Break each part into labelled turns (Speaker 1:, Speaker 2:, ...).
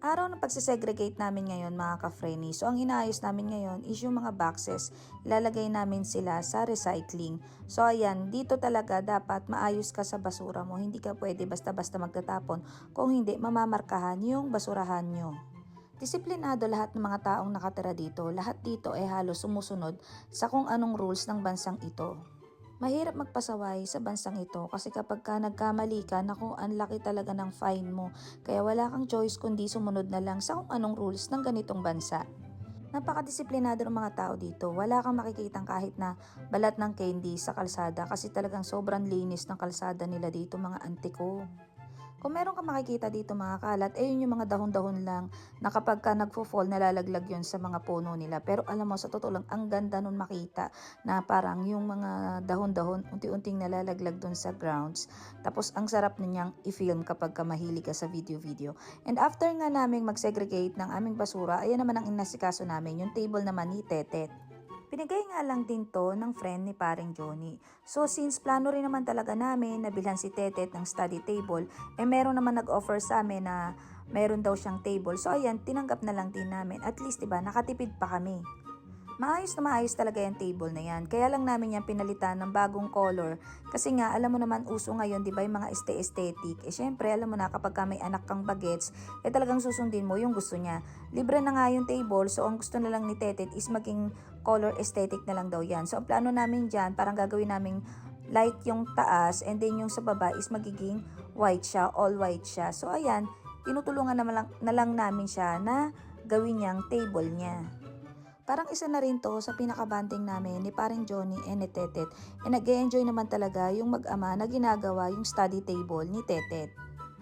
Speaker 1: Araw ng pagsisegregate namin ngayon mga ka-Frenny. So ang inaayos namin ngayon is yung mga boxes. Ilalagay namin sila sa recycling. So ayan, dito talaga dapat maayos ka sa basura mo. Hindi ka pwede basta-basta magtatapon. Kung hindi, mamamarkahan yung basurahan nyo. Disiplinado lahat ng mga taong nakatira dito. Lahat dito ay halos sumusunod sa kung anong rules ng bansang ito. Mahirap magpasaway sa bansang ito kasi kapag ka nagkamali ka, naku, ang laki talaga ng fine mo. Kaya wala kang choice kundi sumunod na lang sa kung anong rules ng ganitong bansa. Napakadisiplinado ng mga tao dito. Wala kang makikitang kahit na balat ng candy sa kalsada kasi talagang sobrang linis ng kalsada nila dito mga antiko. Kung meron ka makikita dito mga kalat, ayun yung mga dahon-dahon lang na kapag ka nagfo-fall, nalalaglag yun sa mga puno nila. Pero alam mo, sa totoo lang, ang ganda nun makita na parang yung mga dahon-dahon unti-unting nalalaglag dun sa grounds. Tapos ang sarap ninyang i-film kapag ka mahilig ka sa video-video. And after nga naming mag-segregate ng aming basura, ayan naman ang inasikaso namin, yung table naman ni Tetet. Pinigay nga lang din to ng friend ni paring Johnny. So since plano rin naman talaga namin na bilhan si Tetet ng study table, meron naman nag-offer sa amin na meron daw siyang table. So ayan, tinanggap na lang din namin. At least diba, nakatipid pa kami. Maayos na maayos talaga yung table na yan. Kaya lang namin yan pinalitan ng bagong color. Kasi nga, alam mo naman uso ngayon, di ba, yung mga aesthetic. Syempre, alam mo na kapag ka may anak kang bagets, talagang susundin mo yung gusto niya. Libre na nga yung table, so ang gusto na lang ni Tetet is maging color aesthetic na lang daw yan. So ang plano namin dyan, parang gagawin namin light yung taas, and then yung sa baba is magiging white siya, all white siya. So ayan, tinutulungan na lang namin siya na gawin niyang table niya. Parang isa na rin to sa pinakabanding namin ni paring Johnny and ni Tetet. E nag-e-enjoy naman talaga yung mag-ama na ginagawa yung study table ni Tetet.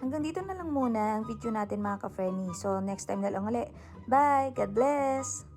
Speaker 1: Hanggang dito na lang muna ang video natin mga ka-Frenny. So next time na lang ulit. Bye! God bless!